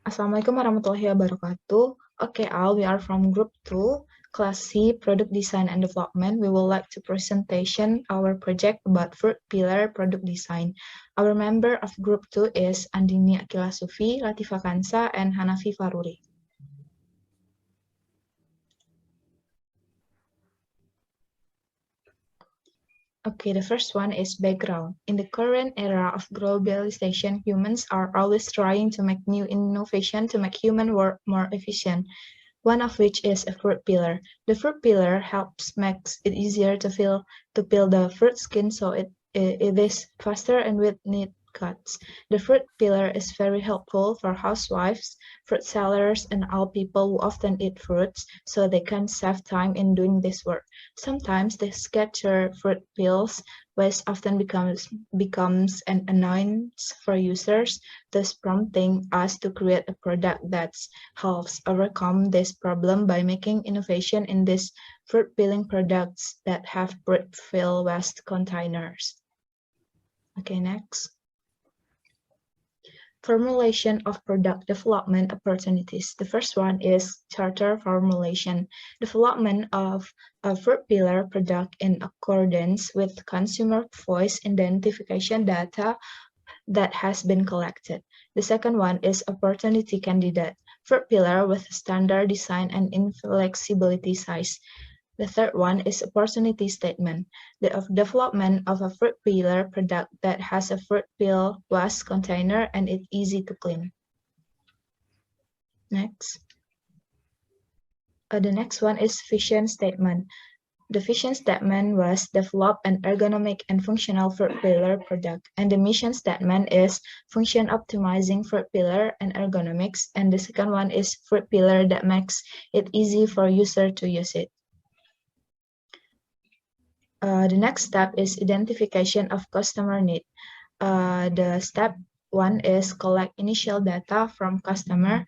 Assalamualaikum warahmatullahi wabarakatuh. Okay, Al, we are from Group 2, Class C, Product Design and Development. We would like to presentation our project about fruit pillar product design. Our member of Group 2 is Andini Akila Sufi, Latifa Kansa, and Hanafi Faruri. Okay, the first one is background. In the current era of globalization, humans are always trying to make new innovation to make human work more efficient. One of which is a fruit peeler. The fruit peeler makes it easier to peel the fruit skin so it is faster and with neat cuts. The fruit peeler is very helpful for housewives, fruit sellers, and all people who often eat fruits, so they can save time in doing this work. Sometimes the scattered fruit peels waste often becomes an annoyance for users, thus prompting us to create a product that helps overcome this problem by making innovation in these fruit peeling products that have fruit fill waste containers. Okay, next. Formulation of product development opportunities. The first one is charter formulation, development of a fruit peeler product in accordance with consumer voice identification data that has been collected. The second one is opportunity candidate, fruit peeler with standard design and inflexibility size. The third one is opportunity statement, the development of a fruit peeler product that has a fruit peel waste container and it's easy to clean. Next. The next one is vision statement. The vision statement was develop an ergonomic and functional fruit peeler product, and the mission statement is function optimizing fruit peeler and ergonomics, and the second one is fruit peeler that makes it easy for user to use it. The next step is identification of customer need. The step one is collect initial data from customer.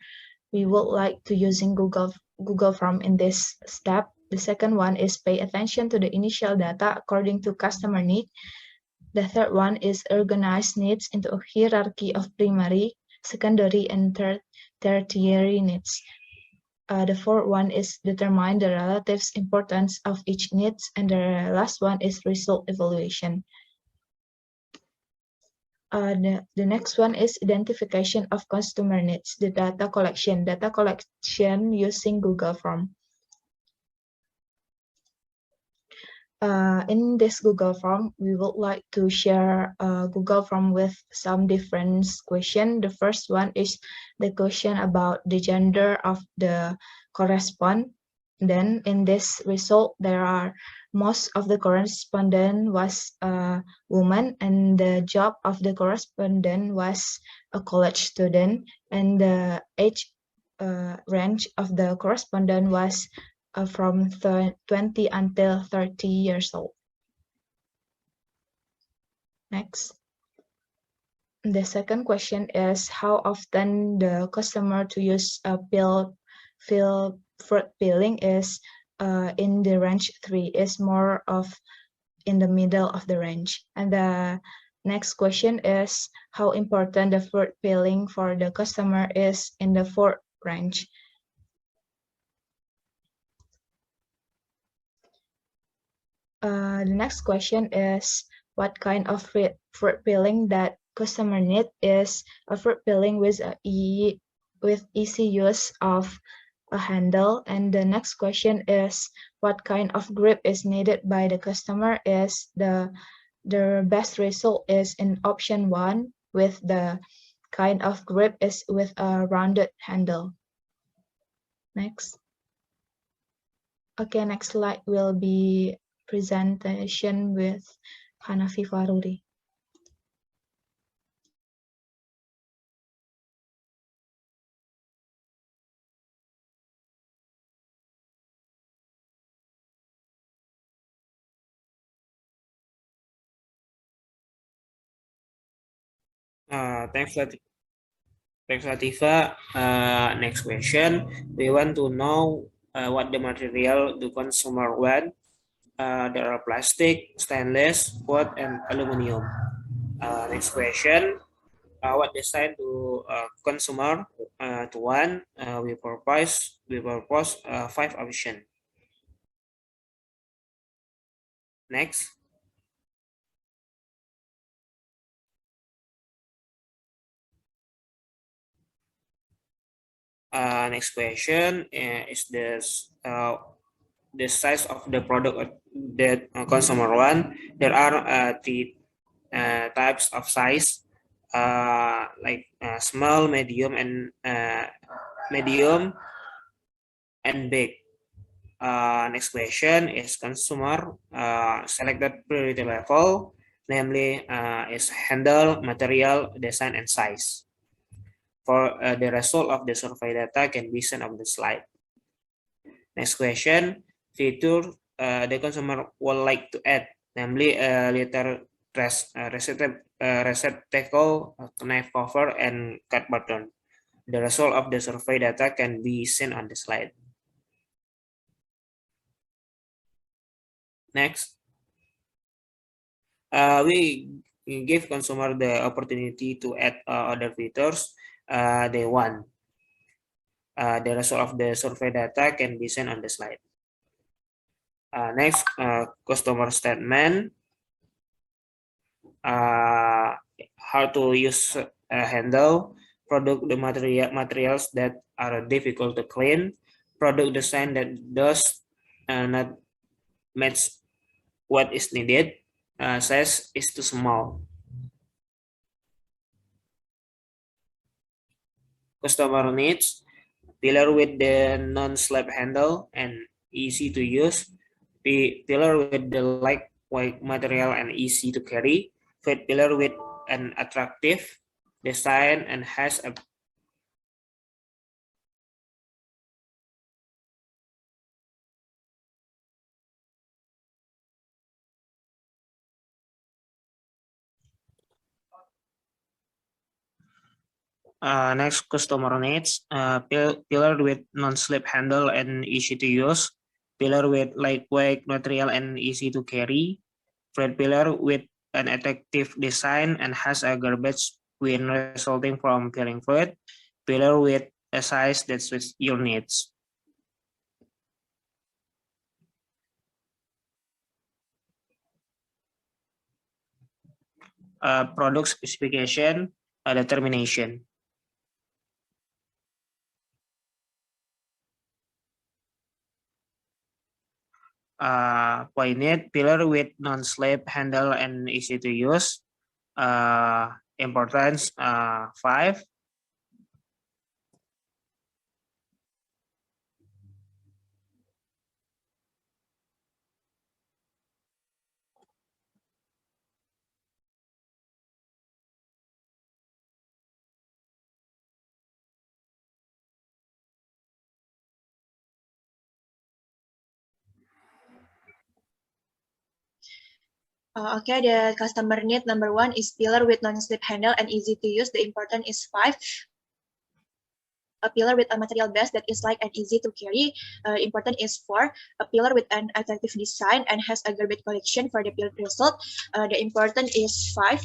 We would like to using Google Form in this step. The second one is pay attention to the initial data according to customer need. The third one is organize needs into a hierarchy of primary, secondary, and tertiary needs. The fourth one is determine the relative importance of each needs, and the last one is result evaluation. The next one is identification of customer needs, the data collection using Google Form. In this Google Form, we would like to share Google Form with some different questions. The first one is the question about the gender of the correspondent. Then in this result, there are most of the correspondent was a woman, and the job of the correspondent was a college student, and the age range of the correspondent was from 20 until 30 years old. Next. The second question is how often the customer to use a fruit peeling is in the range 3, is more of in the middle of the range. And the next question is how important the fruit peeling for the customer is in the 4th range. The next question is what kind of fruit peeling that customer need is a fruit peeling with easy use of a handle. And the next question is what kind of grip is needed by the customer is the best result is in option 1 with the kind of grip is with a rounded handle. Next. Okay, next slide will be presentation with Hanafi Faruri. Thanks, Latifa. Next question. We want to know what the material the consumer want. There are plastic, stainless, wood, and aluminum. Next question. What design do consumer to 1, we propose 5 options. Next. Next question is this the size of the product that consumer want. There are 3 types of size, like small, medium, and big. Next question is consumer selected priority level, namely is handle, material, design, and size. For the result of the survey data can be seen on the slide. Next question, feature the consumer would like to add, namely litter receptacle, knife cover, and cut button. The result of the survey data can be seen on the slide. Next, we give consumer the opportunity to add other features they want. The result of the survey data can be seen on the slide. Next, customer statement. How to use a handle, product the materials that are difficult to clean, product design that does not match what is needed, size is too small. Customer needs, pillar with the non-slab handle and easy to use, pillar with the lightweight material and easy to carry, flat pillar with an attractive design and has a next, customer needs, pillar with non-slip handle and easy to use, pillar with lightweight material and easy to carry, flat pillar with an attractive design and has a garbage bin resulting from peeling fluid, pillar with a size that suits your needs. Product specification determination. Pointed pillar with non-slip handle and easy to use. Importance 5. Okay, the customer need number 1 is pillar with non-slip handle and easy to use. The important is 5. A pillar with a material base that is light and easy to carry. Important is 4. A pillar with an attractive design and has a garbage collection for the pillar result. The important is 5.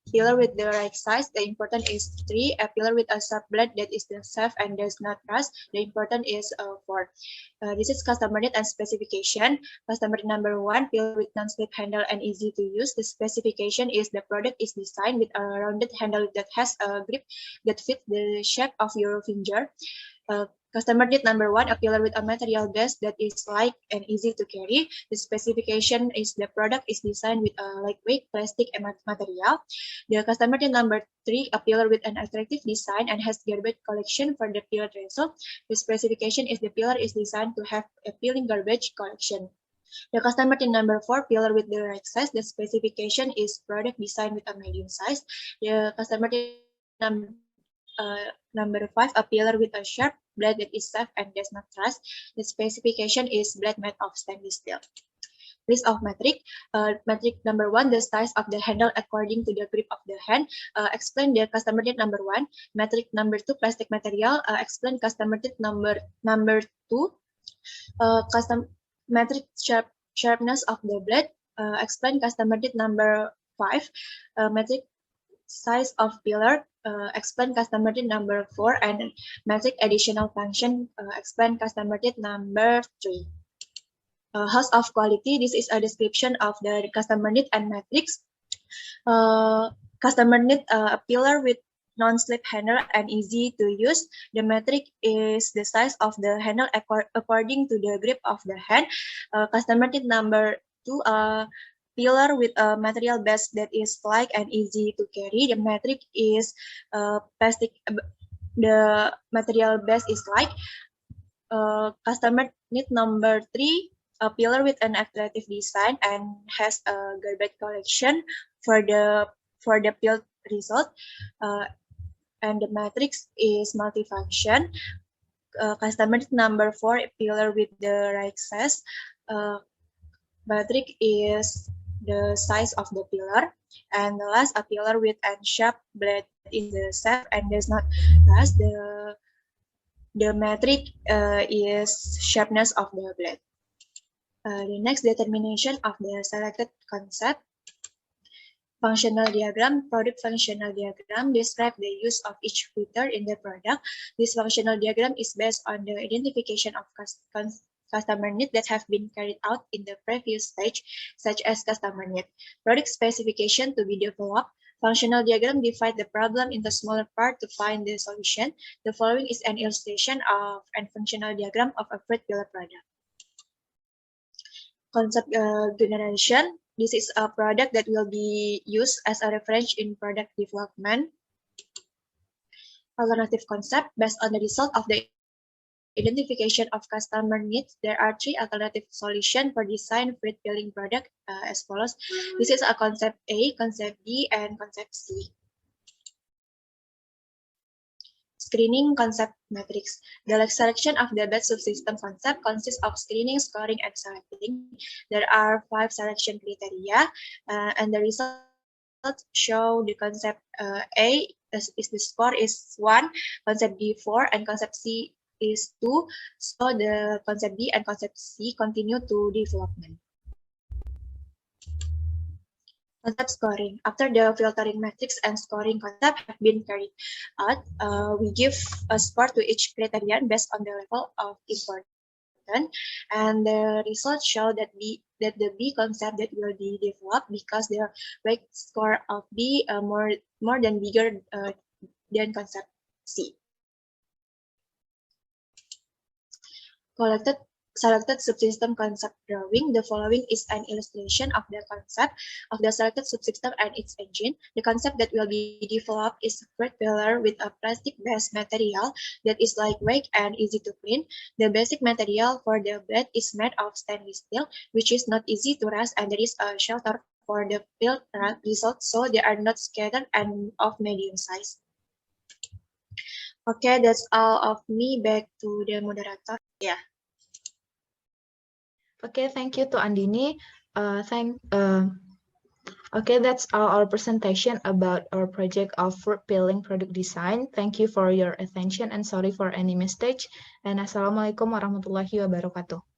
Pillar with the right size. The important is 3. A pillar with a sub blade that is safe and does not rust. The important is 4. This is customer need and specification. Customer need number 1, pillar with non-slip handle and easy to use. The specification is the product is designed with a rounded handle that has a grip that fits the shape of your finger. Customer need number 1, a pillar with a material base that is light and easy to carry. The specification is the product is designed with a lightweight plastic material. The customer need number 3, a pillar with an attractive design and has garbage collection for the pillar result. The specification is the pillar is designed to have a peeling garbage collection. The customer need number 4, pillar with the right size. The specification is product designed with a medium size. The customer need number 5, a pillar with a sharp blade that is safe and does not rust. The specification is blade made of stainless steel. List of metric. Metric number 1, the size of the handle according to the grip of the hand. Explain the customer need number 1. Metric number 2, plastic material. Explain customer need number 2. Metric sharpness of the blade. Explain customer need number 5. Metric size of pillar, explain customer need number 4, and metric additional function, explain customer need number 3. House of quality, this is a description of the customer need and metrics. Customer need a pillar with non-slip handle and easy to use. The metric is the size of the handle according to the grip of the hand. Customer need number 2, pillar with a material base that is light and easy to carry. The metric is plastic. The material base is light. Customer need number 3, a pillar with an attractive design and has a garbage collection for the build result. And the matrix is multifunction. Customer need number 4, a pillar with the right size. Matrix is the size of the pillar. And the last, a pillar with a sharp blade is the shape and does not last. The metric is sharpness of the blade. The next, determination of the selected concept. Functional diagram. Product functional diagram describe the use of each feature in the product. This functional diagram is based on the identification of customer needs that have been carried out in the previous stage, such as customer need. Product specification to be developed. Functional diagram divide the problem into smaller parts to find the solution. The following is an illustration of a functional diagram of a fruit pillar product. Concept generation. This is a product that will be used as a reference in product development. Alternative concept. Based on the result of the identification of customer needs, there are 3 alternative solutions for design fruit peeling product as follows. This is a concept A, concept B, and concept C. Screening concept matrix. The selection of the best subsystem concept consists of screening, scoring, and selecting. There are 5 selection criteria, and the results show the concept A is the score is 1, concept B 4, and concept C is 2. So the concept B and concept C continue to development. Concept scoring. After the filtering matrix and scoring concept have been carried out, we give a score to each criterion based on the level of importance, and the results show that the B concept that will be developed because the weight score of B more than bigger than concept C. Selected subsystem concept drawing. The following is an illustration of the concept of the selected subsystem and its engine. The concept that will be developed is a fruit pillar with a plastic-based material that is lightweight and easy to clean. The basic material for the blade is made of stainless steel, which is not easy to rust, and there is a shelter for the peeled result, so they are not scattered and of medium size. Okay, that's all of me. Back to the moderator. Yeah. Okay, thank you to Andini. Okay, that's all our presentation about our project of fruit peeling product design. Thank you for your attention and sorry for any mistake. And Assalamualaikum warahmatullahi wabarakatuh.